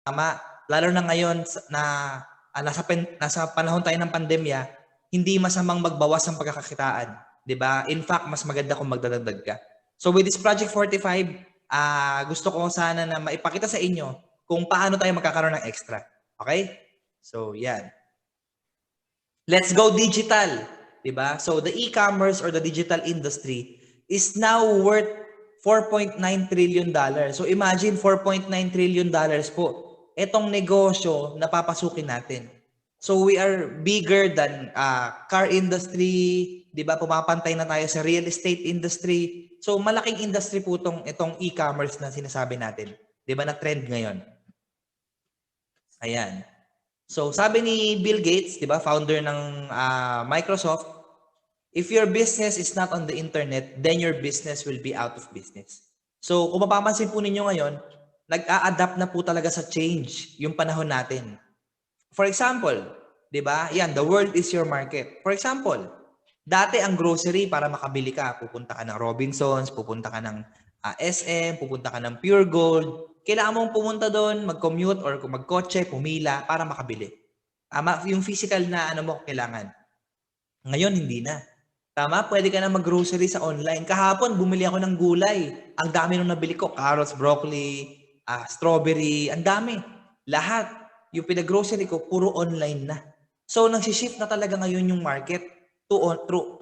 Tama, lalo na ngayon na nasa panahon tayo ng pandemya, hindi masamang magbawas ng pagkakakitaan, 'di ba? In fact, mas maganda kung magdadagdag ka. So with this Project 45, gusto ko sana na maipakita sa inyo kung paano tayo magkakaroon ng extra. Okay? So, yan. Let's go digital, 'di ba? So the e-commerce or the digital industry is now worth $4.9 trillion. So imagine $4.9 trillion po etong negosyo na papasukin natin. So we are bigger than car industry, 'di ba? Pumapantay na tayo sa real estate industry. So malaking industry po itong e-commerce na sinasabi natin. 'Di ba na trend ngayon? Ayan. So sabi ni Bill Gates, 'di ba, founder ng Microsoft, if your business is not on the internet, then your business will be out of business. So kung mapapansin po ninyo ngayon, nag-a-adapt na po talaga sa change yung panahon natin. For example, 'di ba? Yan, the world is your market. For example, dati ang grocery para makabili ka, pupunta ka ng Robinsons, pupunta ka ng SM, pupunta ka ng Pure Gold. Kailangan mong pumunta doon, mag-commute or magkotse, pumila para makabili. Yung physical na ano mo kailangan. Ngayon hindi na. Tama, pwede ka na mag-grocery sa online. Kahapon bumili ako ng gulay. Ang dami nung nabili ko, carrots, broccoli, strawberry, ang dami. Lahat. Yung pinag-grocery ko, puro online na. So, nagsishift na talaga ngayon yung market to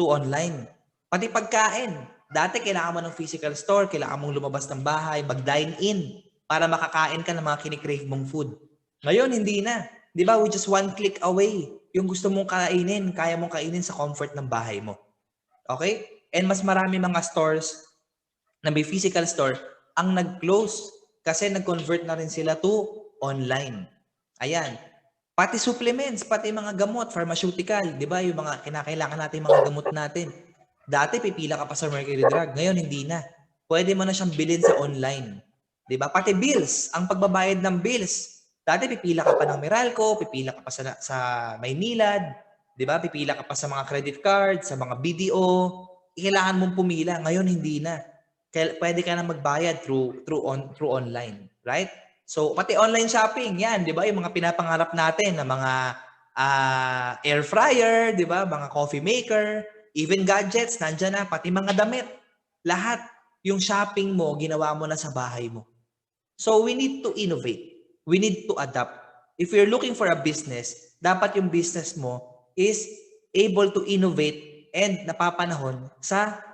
online. Pati pagkain. Dati, kailangan mo ng physical store, kailangan mong lumabas ng bahay, mag-dine in para makakain ka ng mga kinikrave mong food. Ngayon, hindi na. Di ba? With just one click away. Yung gusto mong kainin, kaya mong kainin sa comfort ng bahay mo. Okay? And mas marami mga stores na may physical store ang nag-close kasi nag-convert na rin sila to online. Ayan. Pati supplements, pati mga gamot, pharmaceutical, di ba? Yung mga kinakailangan natin, mga gamot natin. Dati pipila ka pa sa Mercury Drug, ngayon hindi na. Pwede mo na siyang bilhin sa online. Di ba? Pati bills, ang pagbabayad ng bills. Dati pipila ka pa ng Meralco, pipila ka pa sa Maynilad, di ba? Pipila ka pa sa mga credit card, sa mga BDO. Kailangan mong pumila. Ngayon hindi na. Pwede ka na magbayad through online, right? So, pati online shopping, yan, di ba? Yung mga pinapangarap natin na mga air fryer, di ba? Mga coffee maker, even gadgets, nandyan na, pati mga damit. Lahat, yung shopping mo, ginawa mo na sa bahay mo. So, we need to innovate. We need to adapt. If you're looking for a business, dapat yung business mo is able to innovate and napapanahon sa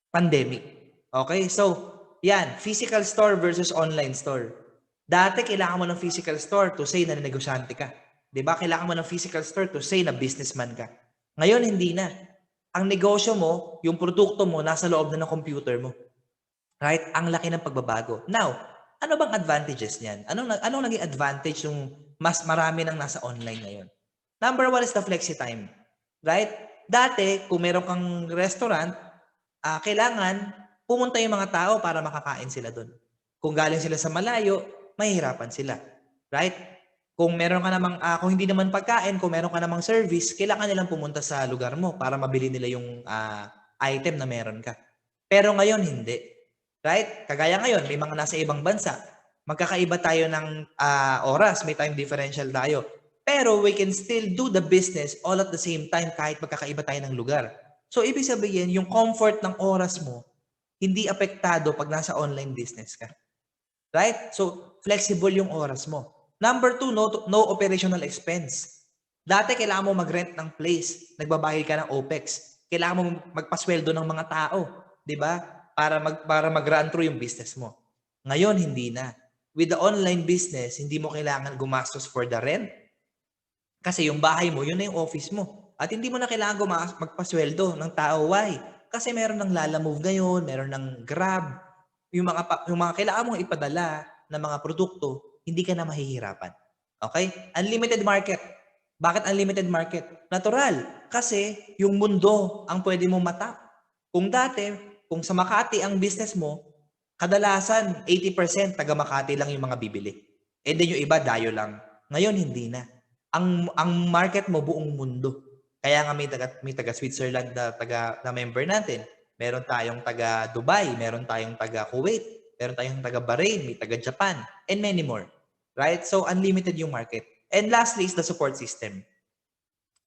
pandemic. Okay? So, yan, physical store versus online store. Dati, kailangan mo ng physical store to say na negosyante ka. Diba? Kailangan mo ng physical store to say na businessman ka. Ngayon, hindi na. Ang negosyo mo, yung produkto mo, nasa loob na ng computer mo. Right? Ang laki ng pagbabago. Now, ano bang advantages niyan? Anong naging advantage yung mas marami nang nasa online ngayon? Number one is the flexi time. Right? Dati, kung meron kang restaurant, kailangan pumunta yung mga tao para makakain sila doon. Kung galing sila sa malayo, mahihirapan sila. Right? Kung meron ka namang, kung hindi naman pagkain, kung meron ka namang service, kailangan nilang pumunta sa lugar mo para mabili nila yung item na meron ka. Pero ngayon, hindi. Right? Kagaya ngayon, may mga nasa ibang bansa. Magkakaiba tayo ng oras, may time differential tayo. Pero we can still do the business all at the same time kahit magkakaiba tayo ng lugar. So, ibig sabihin, yung comfort ng oras mo, hindi apektado pag nasa online business ka. Right? So, flexible yung oras mo. Number two, no operational expense. Dati, kailangan mo mag-rent ng place. Nagbabayad ka ng OPEX. Kailangan mo magpasweldo ng mga tao. Di ba? Para mag-run through yung business mo. Ngayon, hindi na. With the online business, hindi mo kailangan gumastos for the rent. Kasi yung bahay mo, yun na yung office mo. At hindi mo na kailangan magpasweldo ng tao. Why? Kasi meron ng Lalamove ngayon, meron ng Grab. Yung mga kailangan mong ipadala ng mga produkto, hindi ka na mahihirapan. Okay? Unlimited market. Bakit unlimited market? Natural. Kasi yung mundo ang pwede mong matap. Kung dati, kung sa Makati ang business mo, kadalasan 80% taga Makati lang yung mga bibili. And then yung iba, dayo lang. Ngayon, hindi na. Ang market mo buong mundo. Kaya nga may taga Switzerland na member natin. Meron tayong taga Dubai, meron tayong taga Kuwait, meron tayong taga Bahrain, may taga Japan, and many more. Right? So, unlimited yung market. And lastly is the support system.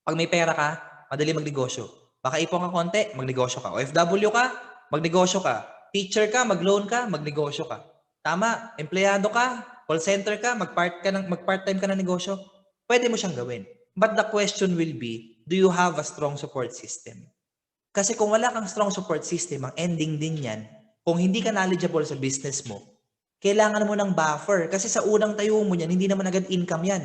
Pag may pera ka, madali magnegosyo. Baka ipon ka konti, magnegosyo ka. OFW ka, magnegosyo ka. Teacher ka, mag-loan ka, magnegosyo ka. Tama, empleyado ka, call center ka, mag-part-time ka ng negosyo. Pwede mo siyang gawin. But the question will be, do you have a strong support system? Kasi kung wala kang strong support system, ang ending din yan, kung hindi ka knowledgeable sa business mo, kailangan mo ng buffer. Kasi sa unang tayo mo yan, hindi naman agad income yan.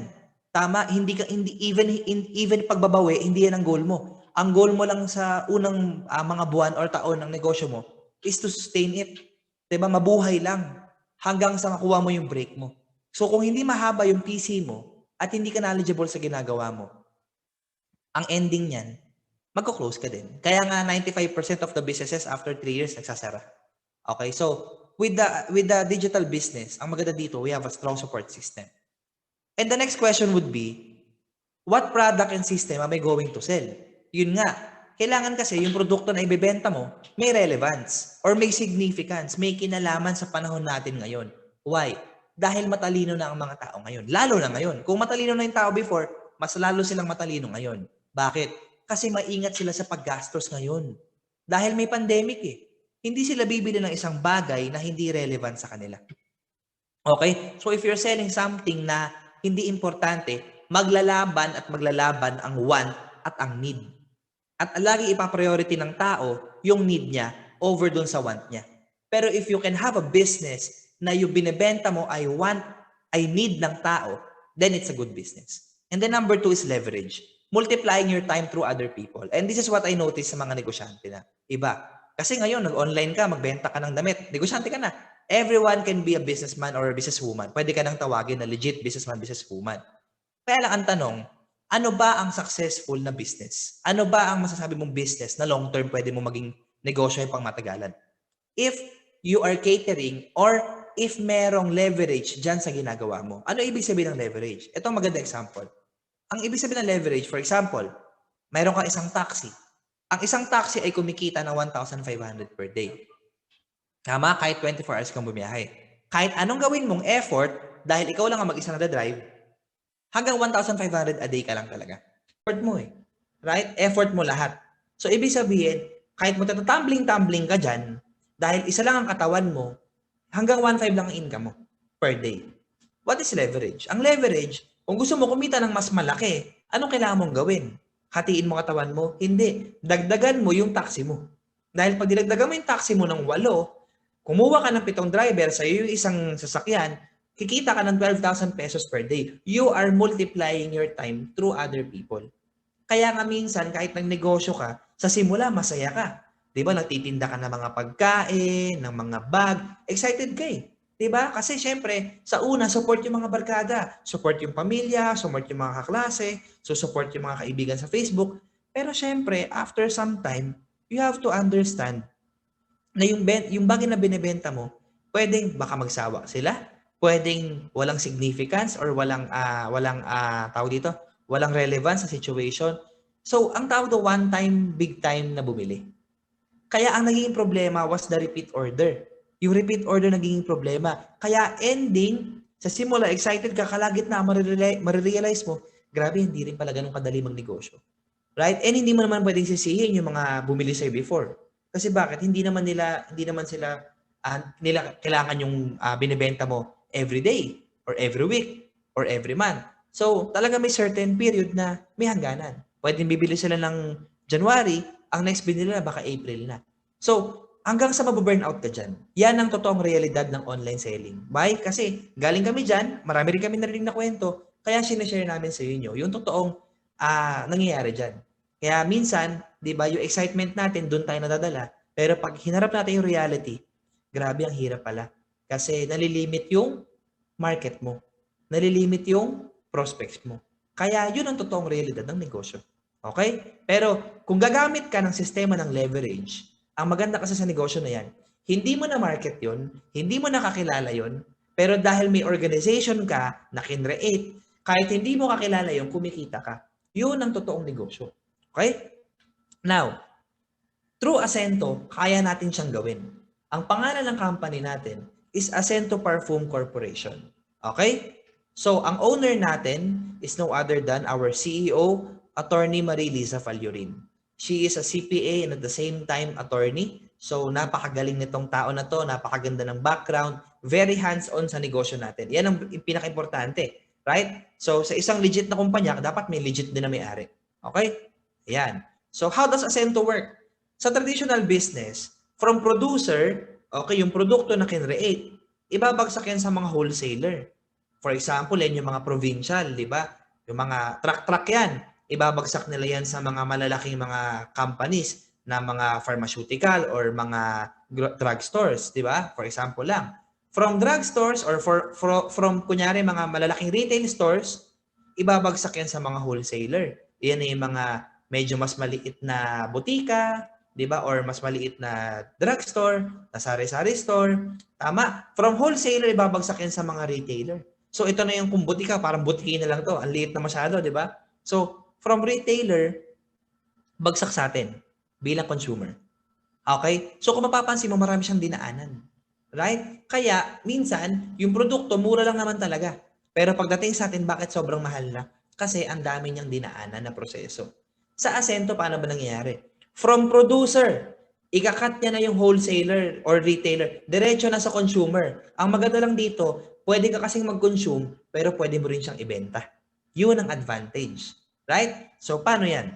Tama, even pagbabawi, hindi yan ang goal mo. Ang goal mo lang sa unang mga buwan or taon ng negosyo mo is to sustain it. 'Di ba? Mabuhay lang hanggang sa makuha mo yung break mo. So kung hindi mahaba yung PC mo at hindi ka knowledgeable sa ginagawa mo, ang ending niyan, magko-close ka din. Kaya nga 95% of the businesses after 3 years nagsasara. Okay? So with the digital business, ang maganda dito, we have a strong support system. And the next question would be, what product and system am I going to sell? Yun nga, kailangan kasi yung produkto na ibebenta mo, may relevance or may significance, may kinalaman sa panahon natin ngayon. Why? Dahil matalino na ang mga tao ngayon. Lalo na ngayon. Kung matalino na yung tao before, mas lalo silang matalino ngayon. Bakit? Kasi maingat sila sa paggastos ngayon. Dahil may pandemic eh. Hindi sila bibili ng isang bagay na hindi relevant sa kanila. Okay? So if you're selling something na hindi importante, maglalaban ang want at ang need. At lagi ipa-priority ng tao yung need niya over dun sa want niya. Pero if you can have a business na yung binebenta mo ay need ng tao, then it's a good business. And then number 2 is leverage. Multiplying your time through other people. And this is what I noticed sa mga negosyante na iba. Kasi ngayon, nag-online ka, magbenta ka ng damit, negosyante ka na. Everyone can be a businessman or a businesswoman. Pwede ka nang tawagin na legit businessman, businesswoman. Kaya lang ang tanong, ano ba ang successful na business? Ano ba ang masasabi mong business na long-term pwede mo maging negosyo yung pangmatagalan? If you are catering or if merong leverage dyan sa ginagawa mo. Ano ibig sabihin ng leverage? Ito ang maganda example. Ang ibig sabihin ng leverage, for example, mayroon kang isang taxi. Ang isang taxi ay kumikita ng 1,500 per day. Tama, kahit 24 hours kang bumiyahe. Kahit anong gawin mong effort, dahil ikaw lang ang mag-isa nagda-drive, hanggang 1,500 a day ka lang talaga. Effort mo eh. Right? Effort mo lahat. So, ibig sabihin, kahit mo tumbling ka dyan, dahil isa lang ang katawan mo, hanggang 1,500 lang ang income mo per day. What is leverage? Ang leverage, kung gusto mo kumita ng mas malaki, anong kailangan mong gawin? Hatiin mo katawan mo? Hindi. Dagdagan mo yung taxi mo. Dahil pag dinagdagan mo yung taxi mo ng 8, kumuha ka ng 7 driver sa iyo yung isang sasakyan, kikita ka ng 12,000 pesos per day. You are multiplying your time through other people. Kaya nga minsan, kahit nagnegosyo ka, sa simula, masaya ka. Di ba? Nagtitinda ka ng mga pagkain, ng mga bag. Excited ka eh. Di ba? Kasi syempre, sa una, support yung mga barkada. Support yung pamilya, support yung mga kaklase, support yung mga kaibigan sa Facebook. Pero syempre, after some time, you have to understand na yung bagay na binebenta mo, pwedeng baka magsawa sila, pwedeng walang significance or walang tawag dito, walang relevance sa situation. So, ang tawag do one time, big time na bumili. Kaya ang naging problema was the repeat order. Yung repeat order naging problema. Kaya ending, sa simula, excited ka, kalagitna, marirealize mo, grabe, hindi rin pala ganun kadali magnegosyo. Right? And hindi mo naman pwedeng sisihin yung mga bumili sa'yo before. Kasi bakit? Hindi naman sila nila kailangan yung binebenta mo every day or every week or every month. So, talaga may certain period na may hangganan. Pwedeng bibili sila ng January, ang next binili na baka April na. So, hanggang sa mababurn out ka dyan. Yan ang totoong realidad ng online selling. Why? Kasi galing kami dyan, marami rin kami narinig na kwento, kaya sinashare namin sa inyo yung totoong nangyayari dyan. Kaya minsan, di ba, yung excitement natin, doon tayo nadadala. Pero pag hinarap natin yung reality, grabe ang hirap pala. Kasi nalilimit yung market mo. Nalilimit yung prospects mo. Kaya yun ang totoong realidad ng negosyo. Okay? Pero kung gagamit ka ng sistema ng leverage, ang maganda kasi sa negosyo na yan, hindi mo na market yun, hindi mo na kakilala yun, pero dahil may organization ka na kinreate, kahit hindi mo kakilala yun, kumikita ka. Yun ang totoong negosyo. Okay? Now, through Ascento, kaya natin siyang gawin. Ang pangalan ng company natin is Ascento Parfum Corporation. Okay? So, ang owner natin is no other than our CEO, Attorney Marilisa Fallurin. She is a CPA and at the same time attorney. So, napakagaling nitong tao na to, napakaganda ng background, very hands-on sa negosyo natin. Yan ang pinaka-importante, right? So, sa isang legit na kumpanya, dapat may legit din na may-ari. Okay? Ayan. So, how does Ascento work? Sa traditional business, from producer, okay, yung produkto na kinreate, ibabagsak yan sa mga wholesaler. For example, yan yung mga provincial, di ba? Yung mga truck-truck yan. Ibabagsak nila yan sa mga malalaking mga companies na mga pharmaceutical or mga drugstores, di ba? For example lang. From drugstores or from kunyari mga malalaking retail stores, ibabagsak yan sa mga wholesaler. Yan yung mga medyo mas maliit na butika, di ba? Or mas maliit na drugstore, na sari-sari store. Tama. From wholesaler, ibabagsak yan sa mga retailer. So ito na yung kung butika, parang butiki na lang to. Ang liit na masyado, di ba? So from retailer, bagsak sa atin bilang consumer. Okay? So kung mapapansin mo, marami siyang dinaanan. Right? Kaya minsan, yung produkto mura lang naman talaga. Pero pagdating sa atin, bakit sobrang mahal na? Kasi ang dami niyang dinaanan na proseso. Sa Ascento, paano ba nangyayari? From producer, ikakat niya na yung wholesaler or retailer, diretso na sa consumer. Ang maganda lang dito, pwede ka kasing mag-consume, pero pwede mo rin siyang ibenta. Yun ang advantage. Right? So, paano yan?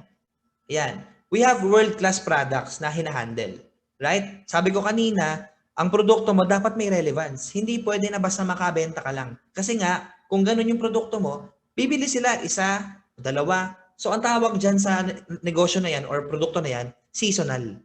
Yan. We have world-class products na hinahandle. Right? Sabi ko kanina, ang produkto mo dapat may relevance. Hindi pwede na basta makabenta ka lang. Kasi nga, kung ganun yung produkto mo, bibili sila isa, dalawa. So, ang tawag dyan sa negosyo na yan or produkto na yan, seasonal.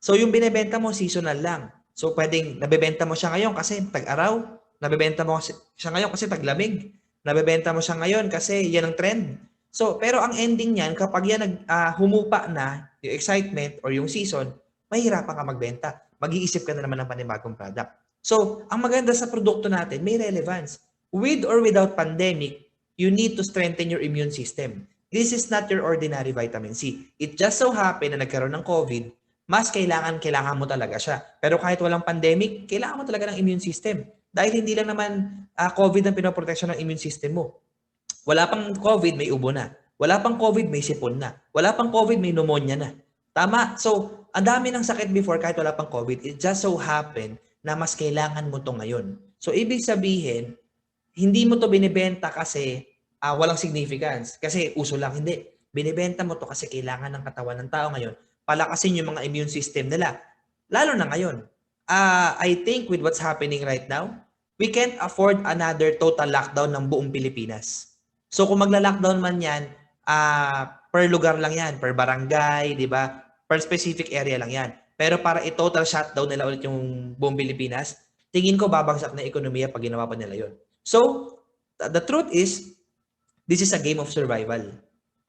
So, yung binebenta mo, seasonal lang. So, pwedeng nabebenta mo siya ngayon kasi tag-araw. Nabebenta mo siya ngayon kasi taglamig. Nabebenta mo siya ngayon kasi yan ang trend. So, pero ang ending niyan, kapag yan humupa na yung excitement or yung season, mahirapan ka magbenta. Mag-iisip ka na naman ng panibagong product. So, ang maganda sa produkto natin, may relevance. With or without pandemic, you need to strengthen your immune system. This is not your ordinary vitamin C. It just so happened na nagkaroon ng COVID, mas kailangan mo talaga siya. Pero kahit walang pandemic, kailangan mo talaga ng immune system. Dahil hindi lang naman COVID ang pinoproteksyon ng immune system mo. Wala pang COVID, may ubo na. Wala pang COVID, may sipon na. Wala pang COVID, may pneumonia na. Tama? So, ang dami ng sakit before kahit wala pang COVID. It just so happen na mas kailangan mo to ngayon. So, ibig sabihin, hindi mo to binibenta kasi walang significance. Kasi uso lang. Hindi. Binibenta mo to kasi kailangan ng katawan ng tao ngayon. Palakasin yung mga immune system nila. Lalo na ngayon. I think with what's happening right now, we can't afford another total lockdown ng buong Pilipinas. So kung magla-lockdown man yan, per lugar lang yan, per barangay, di ba? Per specific area lang yan. Pero para i-total shutdown nila ulit yung buong Pilipinas, tingin ko babagsak na ekonomiya pag ginawa pa nila yon. So, the truth is, this is a game of survival.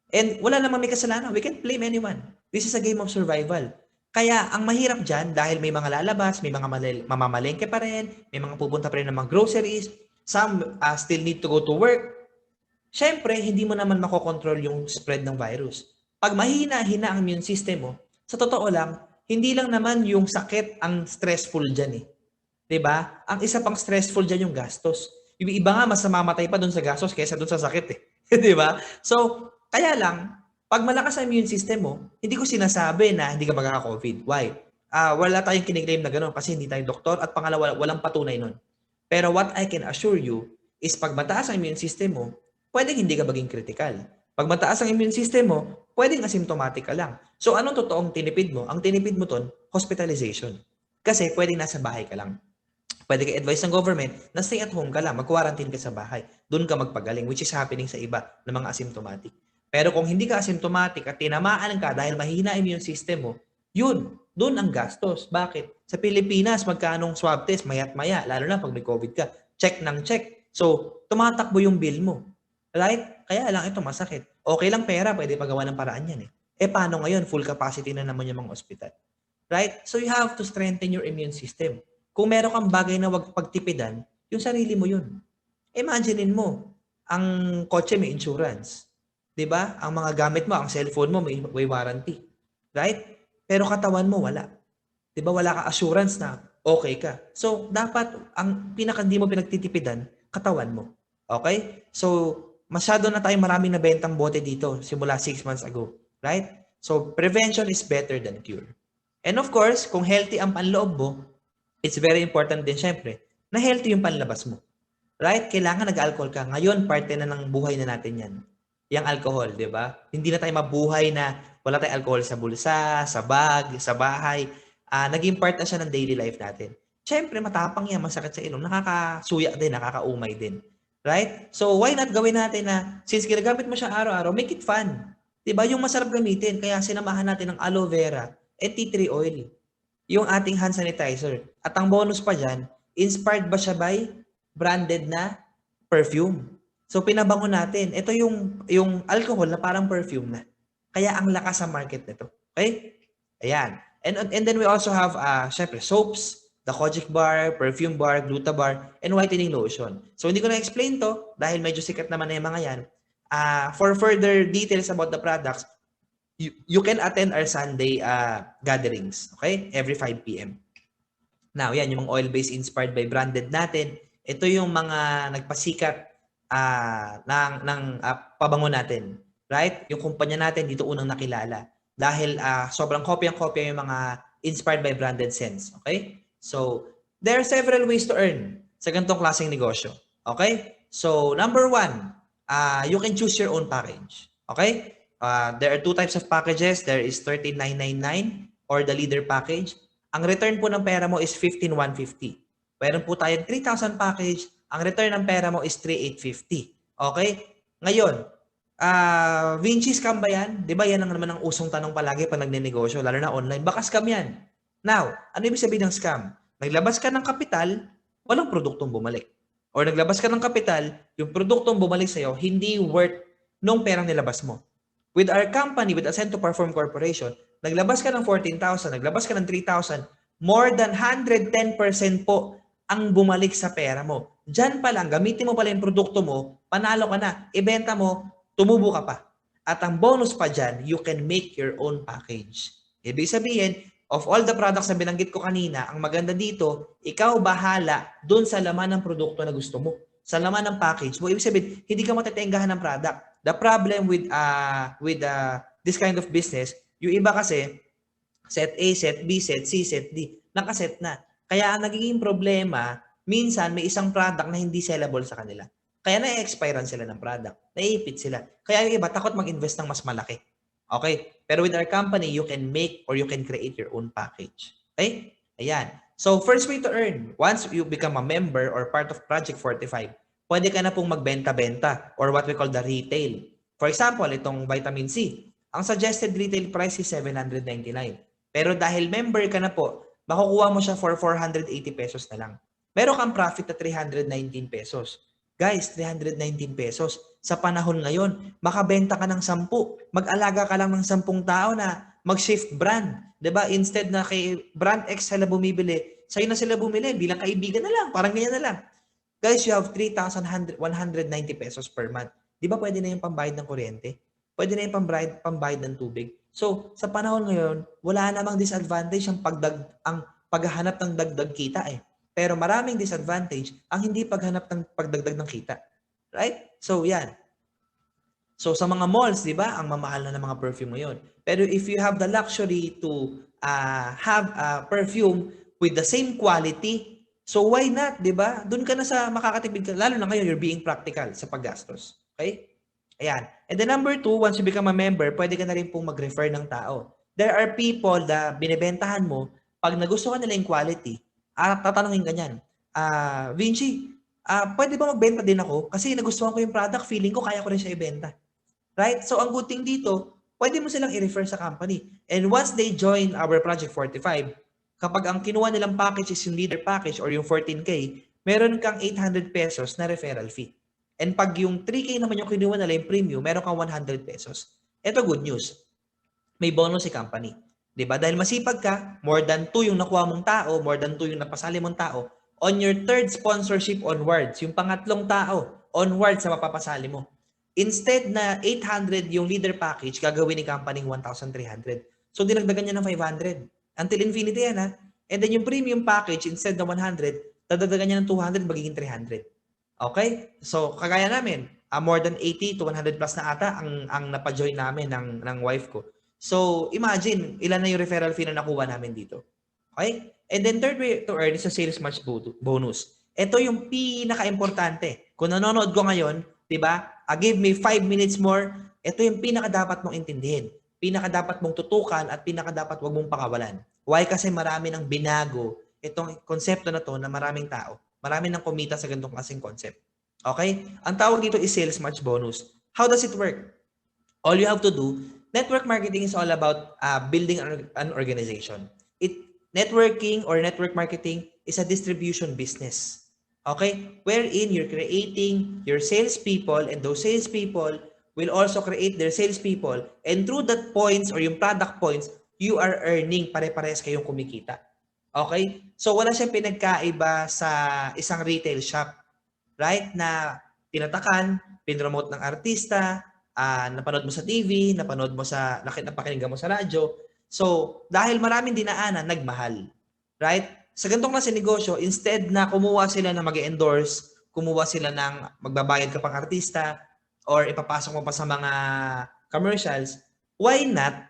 And wala namang may kasalanan. We can't blame anyone. This is a game of survival. Kaya ang mahirap dyan, dahil may mga lalabas, may mga mamamalengke pa rin, may mga pupunta pa rin ng mga groceries, some still need to go to work. Siyempre, hindi mo naman makokontrol yung spread ng virus. Pag mahina-hina ang immune system mo, sa totoo lang, hindi lang naman yung sakit ang stressful dyan eh. 'Di ba? Ang isa pang stressful dyan yung gastos. Yung iba nga, mas namamatay pa doon sa gastos kaysa doon sa sakit eh. 'Di ba? So, kaya lang, pag malakas ang immune system mo, hindi ko sinasabi na hindi ka magkaka-COVID. Why? Wala tayong kiniklaim na gano'n kasi hindi tayo doktor at pangalawa, walang patunay nun. Pero what I can assure you is pag mataas ang immune system mo, pwedeng hindi ka maging critical. Pag mataas ang immune system mo, pwedeng asymptomatic ka lang. So anong totoong tinipid mo? Ang tinipid mo ton, hospitalization. Kasi pwedeng nasa bahay ka lang. Pwede ka advice ng government na stay at home ka lang, mag-quarantine ka sa bahay. Doon ka magpagaling, which is happening sa iba ng mga asymptomatic. Pero kung hindi ka asymptomatic at tinamaan ka dahil mahina immune system mo, yun, doon ang gastos. Bakit? Sa Pilipinas, magkanong swab test, mayat maya, lalo na pag may COVID ka. Check ng check. So, tumatakbo yung bill mo. Right? Kaya lang ito masakit. Okay lang pera, pwede pagawa ng paraan yan eh. Eh paano ngayon? Full capacity na naman yung mga ospital. Right? So you have to strengthen your immune system. Kung meron kang bagay na wag pagtipidan, yung sarili mo yun. Imaginein mo, ang kotse may insurance. 'Di ba? Ang mga gamit mo, ang cellphone mo may warranty. Right? Pero katawan mo wala. 'Di ba? Wala ka assurance na okay ka. So dapat ang pinaka hindi mo pinagtitipidan, katawan mo. Okay? So, masyado na tayong maraming nabentang bote dito simula 6 months ago. Right? So, prevention is better than cure. And of course, kung healthy ang panloob mo, it's very important din syempre na healthy yung panlabas mo. Right? Kailangan nag-alcohol ka. Ngayon, parte na ng buhay na natin yan. Yung alcohol, di ba? Hindi na tayo mabuhay na wala tayong alcohol sa bulsa, sa bag, sa bahay. Naging part na siya ng daily life natin. Siyempre, matapang yan, masakit sa ilong. Nakakasuya din, nakakaumay din. Right? So, why not gawin natin na, since ginagamit mo siya araw-araw, make it fun. Di ba? Yung masarap gamitin. Kaya sinamahan natin ng aloe vera at tea tree oil. Yung ating hand sanitizer. At ang bonus pa dyan, inspired ba siya by branded na perfume? So pinabango natin. Ito yung alcohol na parang perfume na. Kaya ang lakas sa market nito. Okay? Ayan. And then we also have syempre soaps, the Kojic bar, perfume bar, gluta bar, and whitening lotion. So hindi ko na explain to dahil medyo sikat naman na yung mga yan. For further details about the products, you can attend our Sunday gatherings, okay? Every 5 p.m. Now, yan, yung mga oil-based inspired by branded natin. Ito yung mga nagpasikat ng pabango natin. Right? Yung kumpanya natin dito unang nakilala. Dahil sobrang kopyang-kopya yung mga inspired by branded scents. Okay? So, there are several ways to earn sa ganitong klaseng negosyo. Okay? So, number one, you can choose your own package. Okay? There are two types of packages. There is 13,999 or the leader package. Ang return po ng pera mo is 15,150. Meron po tayong 3,000 package. Ang return ng pera mo is 3,850. Okay? Ngayon, Vinci scam ba yan? Di ba yan ang naman ang usong tanong palagi pag nagnenegosyo, lalo na online. Baka scam yan. Now, ano ibig sabihin ng scam? Naglabas ka ng kapital, walang produktong bumalik. Or naglabas ka ng kapital, yung produktong bumalik sa'yo, hindi worth nung perang nilabas mo. With our company, with Ascent to Perform Corporation, naglabas ka ng 14,000, naglabas ka ng 3,000, more than 110% po ang bumalik sa pera mo. Diyan pa lang, gamitin mo pala yung produkto mo, panalo ka na, ibenta mo, tumubo ka pa. At ang bonus pa dyan, you can make your own package. Ibig sabihin, of all the products na binanggit ko kanina, ang maganda dito, ikaw bahala dun sa laman ng produkto na gusto mo. Sa laman ng package mo. Ibig sabihin, hindi ka matetenggahan ng product. The problem with this kind of business, yung iba kasi, set A, set B, set C, set D, nakaset na. Kaya ang nagiging problema, minsan may isang product na hindi sellable sa kanila. Kaya na-expirean sila ng product. Naiipit sila. Kaya yung iba, takot mag-invest ng mas malaki. Okay? Pero with our company, you can make or you can create your own package. Okay? Ayan. So, first way to earn, once you become a member or part of Project 45, pwede ka na pong magbenta-benta or what we call the retail. For example, itong vitamin C. Ang suggested retail price is 799. Pero dahil member ka na po, makukuha mo siya for 480 pesos na lang. Meron kang profit na 319 pesos. Guys, 319 pesos. Sa panahon ngayon, makabenta ka ng 10. Mag-alaga ka lang ng 10 tao na mag-shift brand. 'Di ba? Instead na kay brand X sila bumibili, sa'yo na sila bumili. Bilang kaibigan na lang. Parang ganyan na lang. Guys, you have 3,190 pesos per month. Di ba pwede na yung pambayad ng kuryente? Pwede na yung pambayad ng tubig. So, sa panahon ngayon, wala namang disadvantage ang paghahanap ng dagdag kita eh. Pero maraming disadvantage ang hindi paghanap ng pagdagdag ng kita. Right? So, yan. So, sa mga malls, di ba, ang mamahal na ng mga perfume ngayon. Pero if you have the luxury to have a perfume with the same quality, so why not, di ba? Doon ka na sa makakatipid ka. Lalo na ngayon, you're being practical sa paggastos. Okay? Ayan. And then number 2, once you become a member, pwede ka na rin pong mag-refer ng tao. There are people na binibentahan mo, pag nagustuhan nila yung quality, tatanungin ka niyan, Vinci, pwede ba magbenta din ako? Kasi nagustuhan ko yung product, feeling ko kaya ko rin siya ibenta. Right? So ang good thing dito, pwede mo silang i-refer sa company. And once they join our Project 45, kapag ang kinuha nilang package is yung leader package or yung 14K, meron kang 800 pesos na referral fee. And pag yung 3K naman yung kinuha nila yung premium, meron kang 100 pesos. Ito good news. May bonus si company. 'Di ba? Dahil masipag ka, more than 2 yung nakuha mong tao, more than 2 yung napasali mong tao, on your third sponsorship onwards, yung pangatlong tao, onwards sa mapapasali mo. Instead na 800 yung leader package, gagawin ni company 1,300. So, dinagdagan niya ng 500. Until infinity yan ha. And then yung premium package, instead na 100, dadagdagan niya ng 200, magiging 300. Okay? So, kagaya namin, more than 80 to 100 plus na ata ang napa-join namin ng wife ko. So, imagine, ilan na yung referral fee na nakuha namin dito. Okay? And then third way to earn is a sales match bonus. Ito yung pinaka-importante. Kung nanonood ko ngayon, 'di ba? Give me 5 minutes more. Ito yung pinaka dapat mong intindihin. Pinaka dapat mong tutukan at pinaka dapat wag mong pakawalan. Why? Kasi marami nang binago itong konsepto na to na maraming tao. Marami nang kumita sa ganitong klaseng concept. Okay? Ang tawag dito is sales match bonus. How does it work? All you have to do, network marketing is all about building an organization. Networking or network marketing is a distribution business. Okay? Wherein you're creating your salespeople and those salespeople will also create their salespeople and through that points or yung product points, you are earning pare-parehas kayong kumikita. Okay? So wala siyang pinagkaiba sa isang retail shop. Right? Na tinatakan, pinromote ng artista, napanood mo sa TV, napanood mo sa, napakinggan mo sa radyo. So, dahil maraming dinaanan, nagmahal. Right? Sa ganitong klase negosyo, instead na kumuha sila na mag-endorse, kumuha sila ng magbabayad ka pang artista, or ipapasok mo pa sa mga commercials, why not,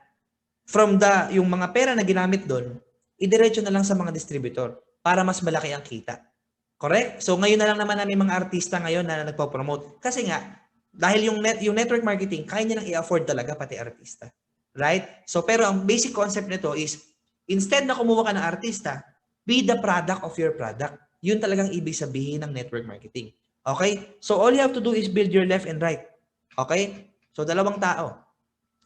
from yung mga pera na ginamit doon, idiretso na lang sa mga distributor para mas malaki ang kita. Correct? So ngayon na lang naman namin mga artista ngayon na nagpo-promote. Kasi nga, dahil yung network marketing, kaya niya nang i-afford talaga pati artista. Right? So pero ang basic concept nito is, instead na kumuha ka ng artista, be the product of your product. Yun talagang ibig sabihin ng network marketing. Okay? So all you have to do is build your left and right. Okay? So dalawang tao.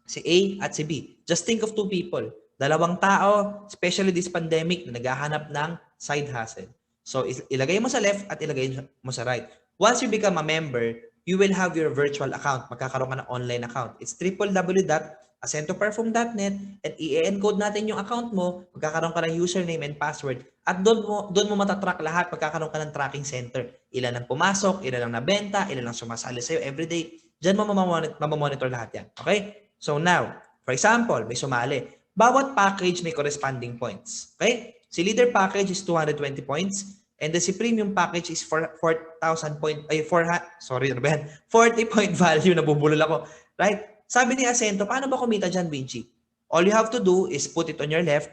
Si A at si B. Just think of two people. Dalawang tao, especially this pandemic, na naghahanap ng side hustle. So, ilagay mo sa left at ilagay mo sa right. Once you become a member, you will have your virtual account. Magkakaroon ka ng online account. It's www.acentoperfume.net and i-encode natin yung account mo. Magkakaroon ka ng username and password. At doon mo matatrack lahat. Magkakaroon ka ng tracking center. Ilan ang pumasok, ilan ang nabenta, ilan ang sumasali sa'yo everyday. Diyan mo mamamonitor lahat yan. Okay? So now, for example, may sumali. Bawat package may corresponding points. Okay? Si leader package is 220 points and the si premium package is 4,000 point 40 point value, nabubulol ako. Right? Sabi ni Ascento, paano ba kumita diyan, Vinci? All you have to do is put it on your left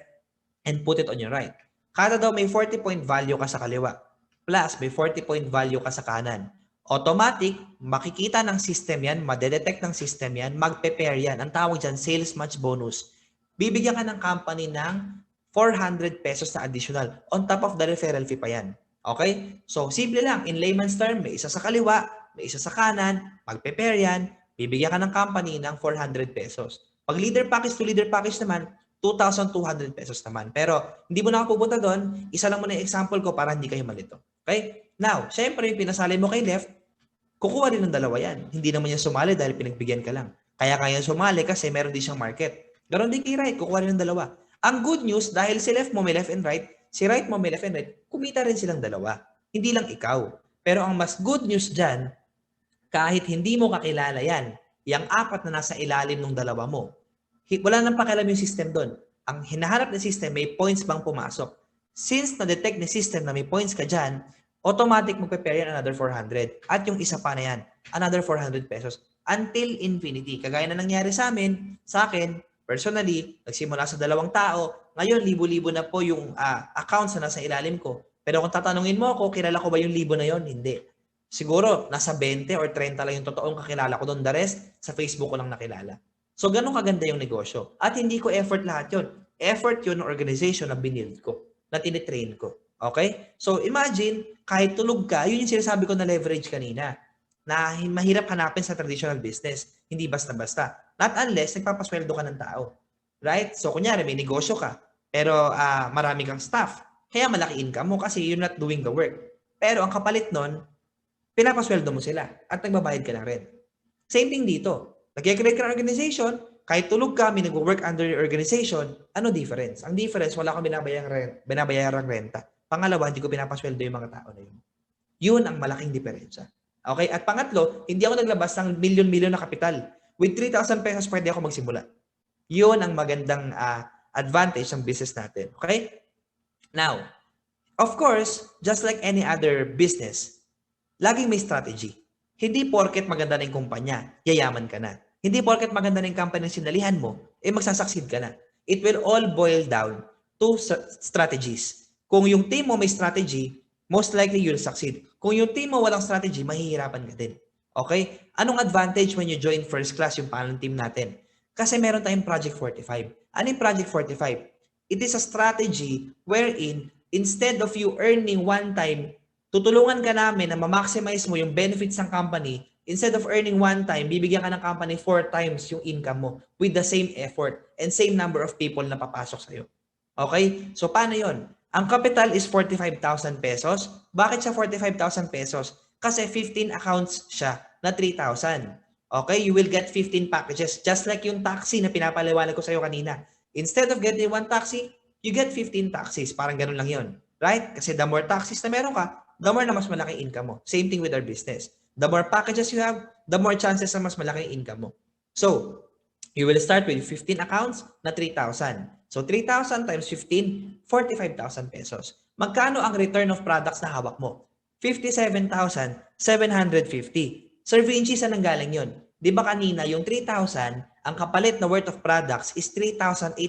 and put it on your right. Kada daw may 40 point value ka sa kaliwa. Plus, may 40 point value ka sa kanan. Automatic, makikita ng system yan, madedetect ng system yan, magpe-pair yan. Ang tawag dyan, sales match bonus. Bibigyan ka ng company ng 400 pesos na additional on top of the referral fee pa yan. Okay? So, simple lang. In layman's term, may isa sa kaliwa, may isa sa kanan, magpe-pair yan, bibigyan ka ng company ng 400 pesos. Pag leader package to leader package naman, 2,200 pesos naman. Pero, hindi mo na ako pupunta doon. Isa lang muna yung example ko para hindi kayo malito. Okay? Now, syempre, pinasali mo kay left, kukuha rin ng dalawa yan. Hindi naman yan sumali dahil pinagbigyan ka lang. Kaya sumali kasi meron din siyang market. Ganon din kay right, kukuha rin ng dalawa. Ang good news, dahil si left mo may left and right, si right mo may left and right, kumita rin silang dalawa. Hindi lang ikaw. Pero ang mas good news dyan, kahit hindi mo kakilala yan, yung apat na nasa ilalim ng dalawa mo, wala nang pakialam yung system doon. Ang hinahanap ng system, may points bang pumasok. Since na-detect ng system na may points ka dyan, automatic magpe-pair yan another 400. At yung isa pa na yan, another 400 pesos. Until infinity. Kagaya na nangyari sa amin, sa akin, personally, nagsimula sa 2 tao, ngayon libo-libo na po yung accounts na nasa ilalim ko. Pero kung tatanungin mo ako, kilala ko ba yung libo na yon? Hindi. Siguro, nasa 20 or 30 lang yung totoong kakilala ko doon. The rest, sa Facebook ko lang nakilala. So, ganun kaganda yung negosyo. At hindi ko effort lahat yun. Effort yun ng organization na binild ko, na tinitrain ko. Okay? So, imagine, kahit tulog ka, yun yung sinasabi ko na leverage kanina, na mahirap hanapin sa traditional business. Hindi basta-basta. Not unless nagpapasweldo ka ng tao. Right? So, kunyari, may negosyo ka, pero marami kang staff. Kaya malaki income mo kasi you're not doing the work. Pero ang kapalit nun, pinapasweldo mo sila at nagbabayad ka na rin. Same thing dito. Nag-create ka ng organization, kahit tulog ka, may nag-work under your organization, ano difference? Ang difference, wala kang binabayarang renta. Pangalawa, hindi ko pinapasweldo yung mga tao na yun. Yun ang malaking diferensya. Okay? At pangatlo, hindi ako naglabas ng milyon-milyon na kapital. With 3,000 pesos, pwede ako magsimula. Yun ang magandang advantage ng business natin. Okay? Now, of course, just like any other business, laging may strategy. Hindi porket maganda na yung kumpanya, yayaman ka na. Hindi porket maganda na yung company na sinalihan mo, magsasucceed ka na. It will all boil down to strategies. Kung yung team mo may strategy, most likely you'll succeed. Kung yung team mo walang strategy, mahihirapan ka din. Okay? Anong advantage when you join first class yung pangalan team natin? Kasi meron tayong Project 45. Ano yung Project 45? It is a strategy wherein instead of you earning one time, tutulungan ka namin na ma-maximize mo yung benefits ng company. Instead of earning one time, bibigyan ka ng company 4 times yung income mo with the same effort and same number of people na papasok sa'yo. Okay? So, paano yon? Ang capital is 45,000 pesos. Bakit siya 45,000 pesos? Kasi 15 accounts siya na 3,000. Okay? You will get 15 packages. Just like yung taxi na pinapaliwanag ko sa'yo kanina. Instead of getting one taxi, you get 15 taxis. Parang ganun lang yon. Right? Kasi the more taxis na meron ka, the more na mas malaki income mo. Same thing with our business. The more packages you have, the more chances na mas malaki income mo. So, you will start with 15 accounts na 3,000. So, 3,000 times 15, 45,000 pesos. Magkano ang return of products na hawak mo? 57,750. Sir Vinci, saan nanggaling yun? Di ba kanina yung 3,000, ang kapalit na worth of products is 3,850.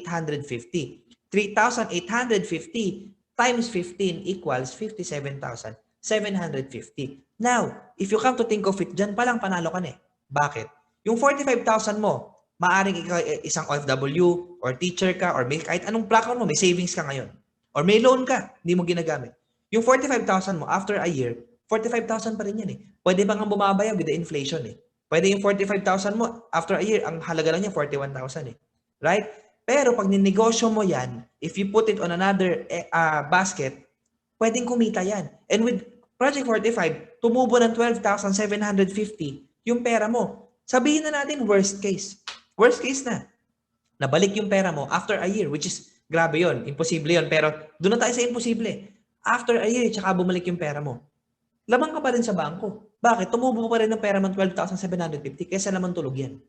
3,850 times 15 equals 57,750. Now, if you come to think of it, dyan palang panalo ka na eh. Bakit? Yung 45,000 mo, maaring ikaw isang OFW or teacher ka or may kahit anong background mo, may savings ka ngayon. Or may loan ka, hindi mo ginagamit. Yung 45,000 mo, after a year, 45,000 pa rin yan eh. Pwede ba nga bumabaya with the inflation eh. Pwede yung 45,000 mo, after a year, ang halaga lang niya 41,000 eh. Right? Pero pag ninegosyo mo yan, if you put it on another basket, pwedeng kumita yan. And with Project 45, tumubo ng 12,750 yung pera mo. Sabihin na natin worst case. Worst case na. Nabalik yung pera mo after a year, which is grabe yon, imposible yon. Pero doon na tayo sa imposible. After a year, tsaka bumalik yung pera mo. Lamang ka pa rin sa bangko. Bakit? Tumubo pa rin ng pera mo 12,750 kaysa naman tulog yan.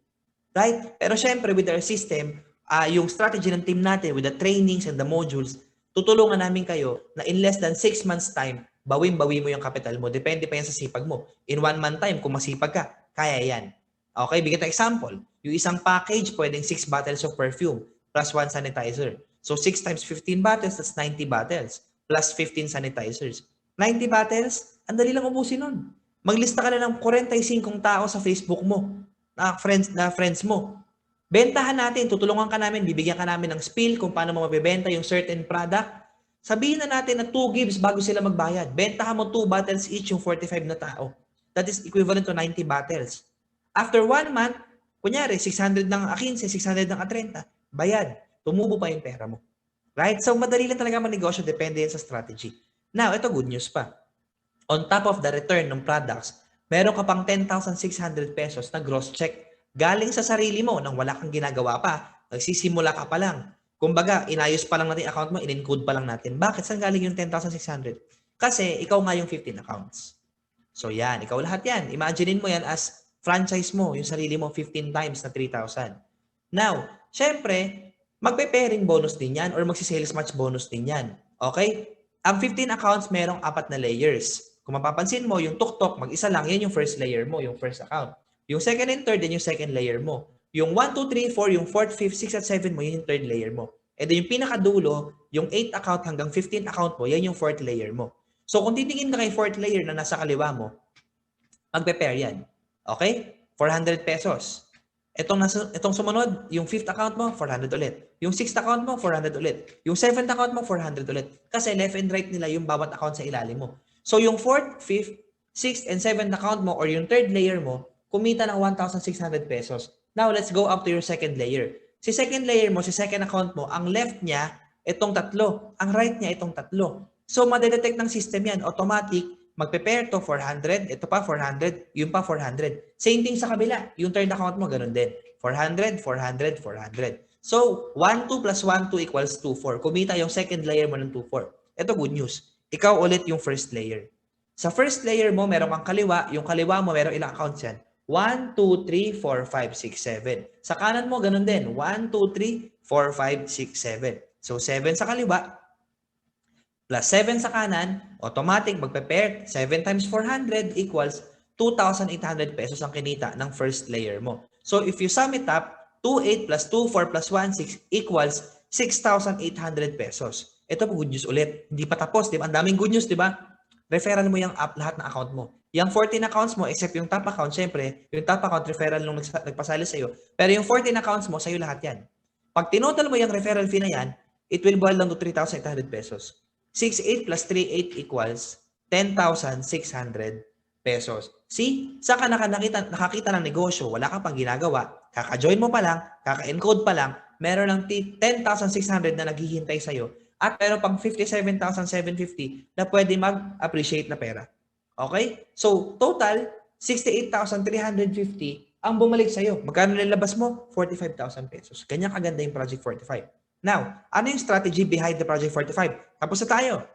Right? Pero syempre, with our system, yung strategy ng team natin, with the trainings and the modules, tutulungan namin kayo na in less than 6 months time, bawin-bawi mo yung capital mo. Depende pa yan sa sipag mo. In 1 month time, kung masipag ka, kaya yan. Okay, bigyan tayo example. Yung isang package, pwedeng 6 bottles of perfume plus 1 sanitizer. So 6 times 15 bottles, that's 90 bottles plus 15 sanitizers. 90 bottles, ang dali lang ubusin nun. Maglista ka na ng 45 tao sa Facebook mo, na friends mo. Bentahan natin, tutulungan ka namin, bibigyan ka namin ng spiel kung paano mo mabibenta yung certain product. Sabihin na natin na 2 gives bago sila magbayad. Bentahan mo 2 bottles each yung 45 na tao. That is equivalent to 90 bottles. After 1 month, kunyari, 600 ng A15, 600 ng A30, bayad. Tumubo pa yung pera mo. Right? So, madali lang talaga magnegosyo. Depende yan sa strategy. Now, ito good news pa. On top of the return ng products, meron ka pang 10,600 pesos na gross check galing sa sarili mo nang wala kang ginagawa pa. Nagsisimula ka pa lang. Kumbaga, inayos pa lang natin yung account mo, in-encode pa lang natin. Bakit? Saan galing yung 10,600? Kasi ikaw nga yung 15 accounts. So yan, ikaw lahat yan. Imaginein mo yan as franchise mo, yung sarili mo 15 times na 3,000. Now, syempre, magpe-pairing bonus din yan or magsi-sales match bonus din yan. Okay? Ang 15 accounts, merong 4 na layers. Kung mapapansin mo, yung tuktok, mag-isa lang, yan yung first layer mo, yung first account. Yung second and third, yan yung second layer mo. Yung 1, 2, 3, 4, yung 4th, 5th, 6th, at 7 mo, yan yung third layer mo. And then yung pinakadulo, yung 8th account hanggang 15th account mo, yan yung 4th layer mo. So kung titingin ka kay 4th layer na nasa kaliwa mo, magpe-pair yan. Okay? 400 pesos. Itong sumunod, yung 5th account mo, 400 ulit. Yung 6th account mo, 400 ulit. Yung 7th account mo, 400 ulit. Kasi left and right nila yung bawat account sa ilalim mo. So yung 4th, 5th, 6th, and 7th account mo or yung third layer mo, kumita ng 1,600 pesos. Now, let's go up to your second layer. Si second layer mo, si second account mo, ang left niya, itong tatlo. Ang right niya, itong tatlo. So, madedetect ng system yan. Automatic, magpe-pair to 400, ito pa 400, yung pa 400. Same thing sa kabila. Yung third account mo, ganun din. 400, 400, 400. So, 1, 2 plus 1, 2 equals 2, 4. Kumita yung second layer mo ng 2, 4. Ito good news. Ikaw ulit yung first layer. Sa first layer mo, meron kang kaliwa. Yung kaliwa mo, meron ilang accounts yan. 1, 2, 3, 4, 5, 6, 7. Sa kanan mo, ganun din. 1, 2, 3, 4, 5, 6, 7. So, 7 sa kaliwa, plus 7 sa kanan, automatic magpe-pair, 7 times 400 equals 2,800 pesos ang kinita ng first layer mo. So if you sum it up, 2,800 plus 2,400 plus 1,600 equals 6,800 pesos. Ito po good news ulit. Hindi pa tapos, di ba? Ang daming good news, di ba? Referral mo yung lahat ng account mo. Yung 14 accounts mo, except yung top account, syempre, yung top account, referral nung nagpasali sa'yo. Pero yung 14 accounts mo, sa'yo lahat yan. Pag tinotal mo yung referral fee na yan, it will boil down to 3,800 pesos. 6,800 plus 3,800 equals 10,600 pesos. See? Saka nakakita ng negosyo, wala ka pang ginagawa, kaka-join mo pa lang, kaka-encode pa lang, meron ng 10,600 na naghihintay sa'yo at meron pang 57,750 na pwede mag-appreciate na pera. Okay? So, total, 68,350 ang bumalik sa'yo. Magkano nilabas mo? 45,000 pesos. Ganyan kaganda yung Project 45. Now, ano yung strategy behind the Project 45? Tapos na tayo.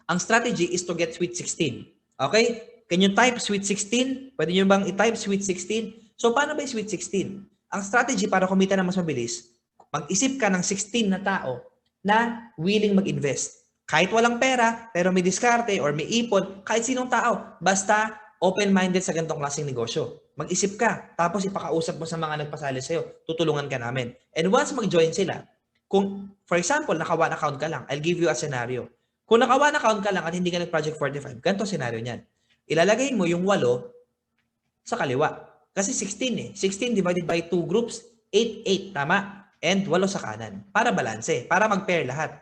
Ang strategy is to get Sweet 16. Okay? Can you type Sweet 16? Pwede nyo bang i-type Sweet 16? So, paano ba yung Sweet 16? Ang strategy para kumita na mas mabilis, mag-isip ka ng 16 na tao na willing mag-invest. Kahit walang pera, pero may diskarte or may ipon, kahit sinong tao, basta open-minded sa ganitong klaseng negosyo. Mag-isip ka, tapos ipakausap mo sa mga nagpasali sa'yo, tutulungan ka namin. And once mag-join sila, kung, for example, naka-one account ka lang, I'll give you a scenario. Kung naka-one account ka lang at hindi ka nag-Project 45, ganito scenario niyan. Ilalagay mo yung 8 sa kaliwa. Kasi 16 eh. 16 divided by 2 groups, 8, 8, tama? And 8 sa kanan. Para balanse, para mag-pair lahat.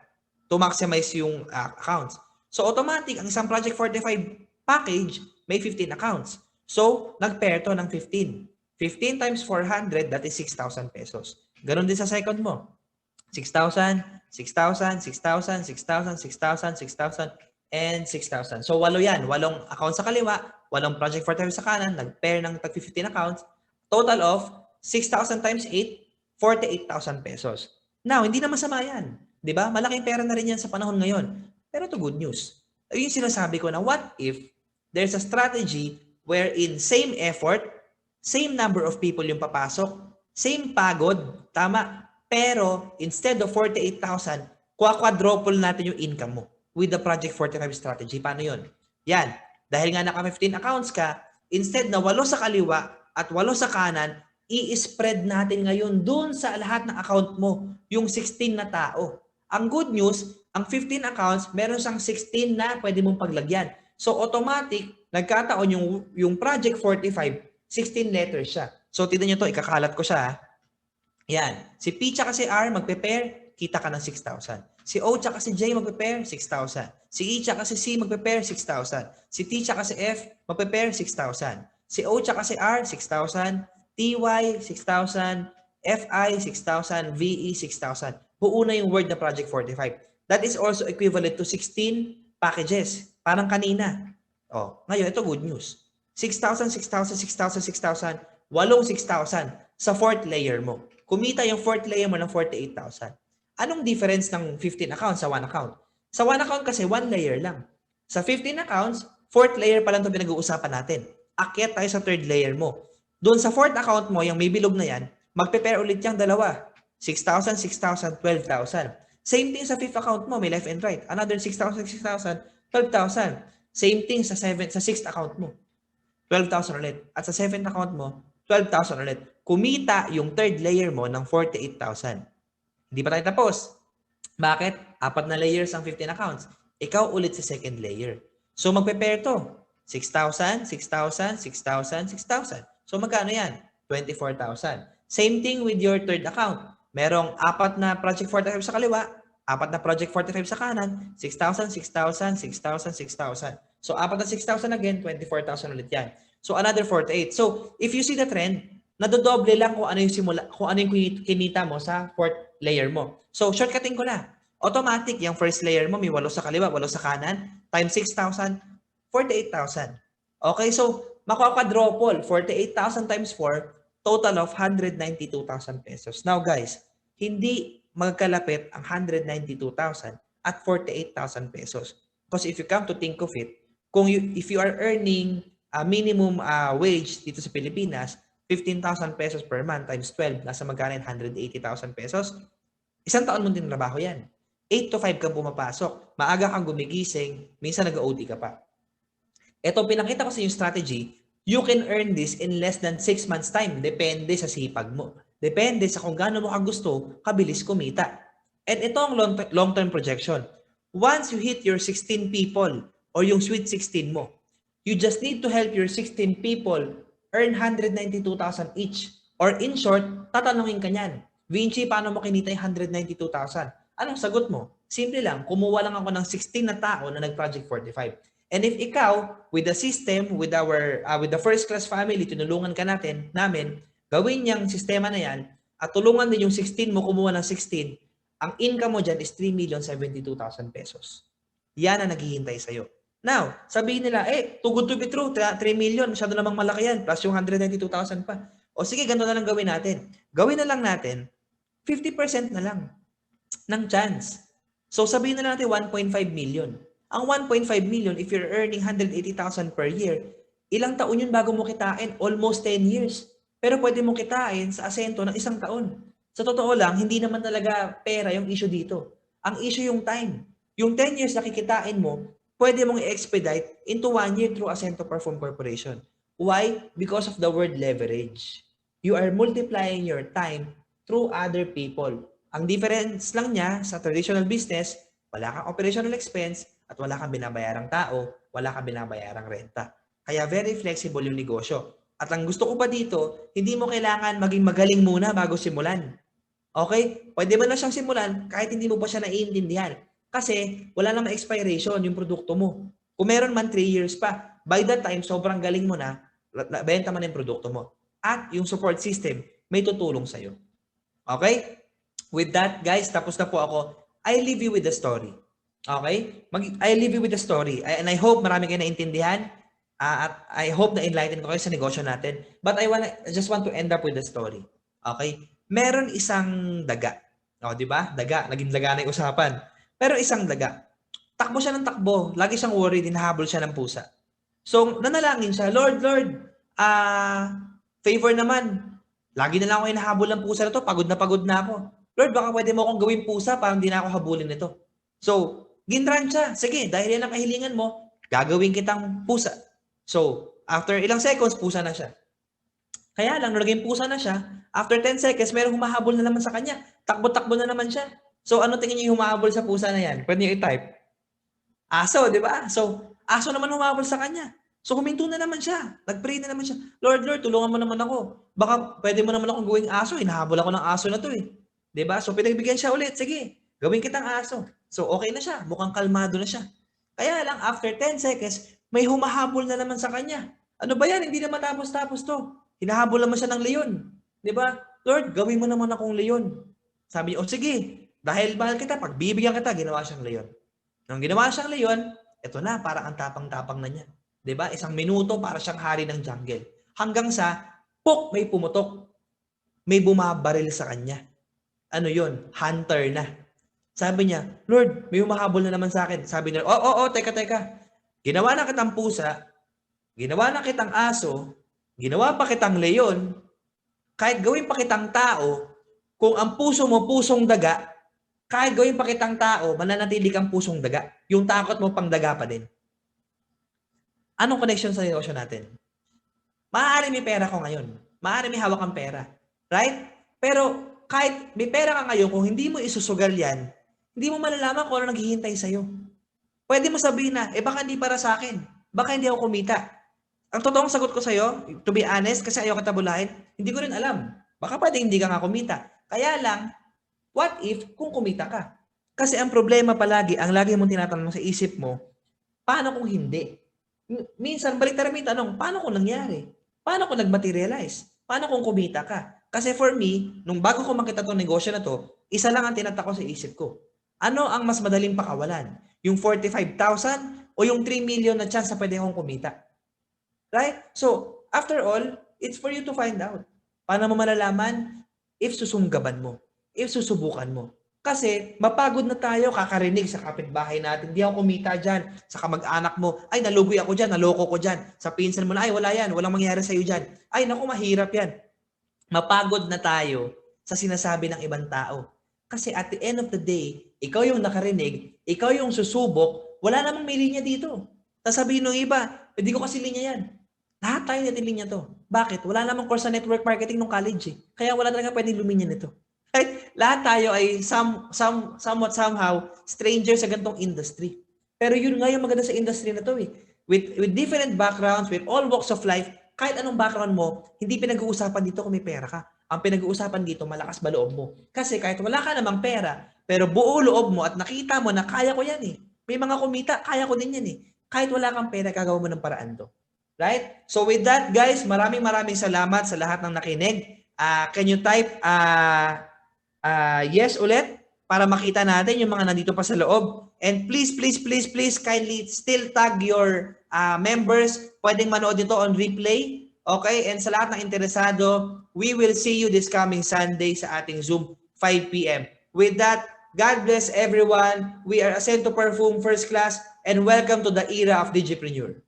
To maximize yung accounts. So automatic, ang isang Project 45 package, may 15 accounts. So, nag-pair to ng 15. 15 times 400, that is 6,000 pesos. Ganon din sa second mo. 6,000, 6,000, 6,000, 6,000, 6,000, 6,000, and 6,000. So, 8 yan. 8 accounts sa kaliwa, 8 Project 45 sa kanan, nag-pair ng tag 15 accounts. Total of 6,000 times 8, 48,000 pesos. Now, hindi na masama yan. Di ba? Malaking pera na rin yan sa panahon ngayon. Pero ito good news. Yung sinasabi ko na what if there's a strategy wherein same effort, same number of people yung papasok, same pagod, tama? Pero instead of 48,000, quadruple natin yung income mo with the Project 45 strategy. Paano yun? Yan. Dahil nga naka 15 accounts ka, instead na 8 sa kaliwa at 8 sa kanan, i-spread natin ngayon dun sa lahat ng account mo, yung 16 na tao. Ang good news, ang 15 accounts, meron siyang 16 na pwede mong paglagyan. So automatic, nagkataon yung Project 45, 16 letters siya. So tignan nyo to, ikakalat ko siya. Yan. Si P tsaka si R magpe-pair, kita ka ng 6,000. Si O tsaka si J magpe-pair, 6,000. Si E tsaka si C magpe-pair, 6,000. Si T tsaka si F magpe-pair, 6,000. Si O tsaka si R, 6,000. TY, 6,000. FI, 6,000. VE, 6,000. Buo na yung word na Project 45. That is also equivalent to 16 packages. Parang kanina. Oh, ngayon, ito good news. 6,000, 6,000, 6,000, 6,000. 6,000 sa fourth layer mo. Kumita yung fourth layer mo ng 48,000. Anong difference ng 15 accounts sa 1 account? Sa 1 account kasi 1 layer lang. Sa 15 accounts, fourth layer pa lang ito pinag-uusapan natin. Akyat tayo sa third layer mo. Doon sa fourth account mo, yung may bilog na yan, magpe-pair ulit yung dalawa. 6,000, 6,000, 12,000. Same thing sa fifth account mo, may left and right. Another 6,000, 6,000, 12,000. Same thing sa sixth account mo. 12,000 ulit. At sa seventh account mo, 12,000 ulit. Kumita yung third layer mo ng 48,000. Hindi pa tayo tapos. Bakit? 4 na layers ang 15 accounts. Ikaw ulit sa second layer. So magpe-pair to. 6,000, 6,000, 6,000, 6,000. So magkano yan? 24,000. Same thing with your third account. Merong 4 na Project 45 sa kaliwa, 4 na Project 45 sa kanan, 6,000, 6,000, 6,000, 6,000. So 4 na 6,000 again, 24,000 ulit yan. So another 48. So if you see the trend, nadodoble lang kung ano yung kung ano yung kinita mo sa fourth layer mo. So shortcutting ko na. Automatic, yung first layer mo, may 8 sa kaliwa, 8 sa kanan, times 6,000, 48,000. Okay, so makakwadruple, 48,000 times 4, total of 192,000 pesos. Now guys, hindi magkalapit ang 192,000 at 48,000 pesos. Because if you come to think of it, if you are earning a minimum wage dito sa Pilipinas, 15,000 pesos per month times 12, nasa magkano 180,000 pesos. Isang taon mo din trabaho yan. 8 to 5 kang pumapasok. Maaga kang gumigising, minsan nag-OT ka pa. Ito, pinakita ko sa yung strategy, you can earn this in less than 6 months time. Depende sa sipag mo. Depende sa kung gaano mo kagusto, kabilis kumita. And ito ang long-term projection. Once you hit your 16 people or yung sweet 16 mo, you just need to help your 16 people earn 192,000 each. Or in short, tatanungin ka niyan, Vinci, paano mo kinita yung 192,000? Anong sagot mo? Simple lang, kumuha lang ako ng 16 na tao na nag-Project 45. And if ikaw, with the system, with the first class family, tinulungan ka namin, gawin niyang sistema na yan, at tulungan din yung 16 mo, kumuha ng 16, ang income mo dyan is 3,072,000 pesos. Yan ang naghihintay sa'yo. Now, sabihin nila, too good to be true, 3 million, masyado namang malaki yan, plus yung 192,000 pa. O sige, ganito na lang gawin natin. Gawin na lang natin, 50% na lang ng chance. So sabihin na natin 1.5 million. Ang 1.5 million, if you're earning 180,000 per year, ilang taon yun bago mo kitain? Almost 10 years. Pero pwede mo kitain sa asento ng 1 taon. Sa totoo lang, hindi naman talaga pera yung issue dito. Ang issue yung time. Yung 10 years na kikitain mo, pwede mong i-expedite into 1 year through Ascento Perform Corporation. Why? Because of the word leverage. You are multiplying your time through other people. Ang difference lang niya sa traditional business, wala kang operational expense at wala kang binabayarang tao, wala kang binabayarang renta. Kaya very flexible yung negosyo. At ang gusto ko pa dito, hindi mo kailangan maging magaling muna bago simulan. Okay? Pwede mo na siyang simulan kahit hindi mo pa siya naiintindihan. Kasi wala namang expiration yung produkto mo. Kung meron man 3 years pa, by that time, sobrang galing mo na, benta mo na yung produkto mo. At yung support system, may tutulong sa'yo. Okay? With that, guys, tapos na po ako. I leave you with the story. Okay? I leave you with the story. And I hope marami kayo naintindihan. At I hope na enlighten ko kayo sa negosyo natin. But I just want to end up with the story. Okay? Meron isang daga. O, di ba? Daga. Naging daga na yung usapan. Pero isang daga. Takbo siya ng takbo. Lagi siyang worried. Hinahabol siya ng pusa. So, nanalangin siya, Lord, favor naman. Lagi na lang ako hinahabol ng pusa na to. Pagod na ako. Lord, baka pwede mo akong gawin pusa para hindi na ako habulin nito. So, ginran siya. Sige, dahil yan ang kahilingan mo, gagawin kitang pusa. So, after ilang seconds, pusa na siya. Kaya lang, naging pusa na siya, after 10 seconds, mayroong humahabol na naman sa kanya. Takbo-takbo na naman siya. So, ano tingin niyo yung humahabol sa pusa na yan? Pwede niyo i-type. Aso, di ba? So, aso naman humahabol sa kanya. So, huminto na naman siya. Nag-pray na naman siya. Lord, tulungan mo naman ako. Baka pwede mo naman akong gawing aso. Hinahabol ako ng aso na to eh. Di ba? So, pinagbigyan siya ulit. Sige, gawin kitang aso. So, okay na siya. Mukhang kalmado na siya. Kaya lang, after 10 seconds, may humahabol na naman sa kanya. Ano ba yan? Hindi na matapos-tapos to. Hinahabol naman siya ng leon. Di ba? Lord, gawin mo naman akong leon. Sabi niya, sige, dahil mahal kita, pagbibigyan kita, ginawa siyang leon. Nung ginawa siyang leon, eto na, parang ang tapang-tapang na niya. 'Di ba? 1 minuto para siyang hari ng jungle. Hanggang sa may pumutok. May bumabaril sa kanya. Ano 'yon? Hunter na. Sabi niya, Lord, may humahabol na naman sa akin. Sabi niya, teka. Ginawa na kitang pusa, ginawa na kitang aso, ginawa pa kitang leon, kahit gawin pa kitang tao, kung ang puso mo pusong daga, kahit gawin pa kitang tao, mananatili kang pusong daga. Yung takot mo pang daga pa din. Anong connection sa negosyo natin? Maaari may pera ko ngayon. Maaari may hawak kang pera. Right? Pero kahit may pera ka ngayon, kung hindi mo isusugal yan, hindi mo malalaman kung ano naghihintay sa'yo. Pwede mo sabihin na, baka hindi para sa akin. Baka hindi ako kumita. Ang totoong sagot ko sa'yo, to be honest, kasi ayaw kita bulahin, hindi ko rin alam. Baka pwede hindi ka nga kumita. Kaya lang, what if kung kumita ka? Kasi ang problema palagi, ang lagi mong tinatanong sa isip mo, paano kung hindi? Minsan, baliktad mo yung tanong, paano kung nangyari? Paano kung nag-materialize? Paano kung kumita ka? Kasi for me, nung bago ko makita itong negosyo na to, isa lang ang tinatak ko sa isip ko. Ano ang mas madaling pakawalan? Yung 45,000 o yung 3 million na chance na pwede akong kumita? Right? So, after all, it's for you to find out. Paano mo malalaman? If susunggaban mo. If susubukan mo. Kasi mapagod na tayo kakarinig sa kapitbahay natin. Di ako kumita dyan. Sa kamag-anak mo, ay nalugoy ako dyan, naloko ko dyan. Sa pinsan mo na, ay wala yan, walang mangyari sa'yo dyan. Ay naku, mahirap yan. Mapagod na tayo sa sinasabi ng ibang tao. Kasi at the end of the day, ikaw yung nakarinig, ikaw yung susubok, wala namang may linya dito. Sasabihin ng iba, hindi ko kasi linya yan. Lahat tayo natin linya to. Bakit? Wala namang course sa network marketing nung college eh. Kaya wala talaga pwedeng luminya nito. Right? Lahat tayo ay somewhat somehow stranger sa gantong industry. Pero yun nga yung maganda sa industry na to eh. With different backgrounds, with all walks of life, kahit anong background mo, hindi pinag-uusapan dito kung may pera ka. Ang pinag-uusapan dito, malakas ba loob mo? Kasi kahit wala ka namang pera, pero buo loob mo at nakita mo na kaya ko yan eh. May mga kumita, kaya ko din yan eh. Kahit wala kang pera, gagawa mo ng paraan to. Right? So with that, guys, maraming salamat sa lahat ng nakinig. Can you type yes ulit para makita natin yung mga nandito pa sa loob? And please kindly still tag your members. Pwedeng manood nito on replay. Okay? And sa lahat ng interesado, we will see you this coming Sunday sa ating Zoom 5 p.m. With that, God bless everyone. We are Ascend to Perfume First Class and welcome to the era of Digipreneur.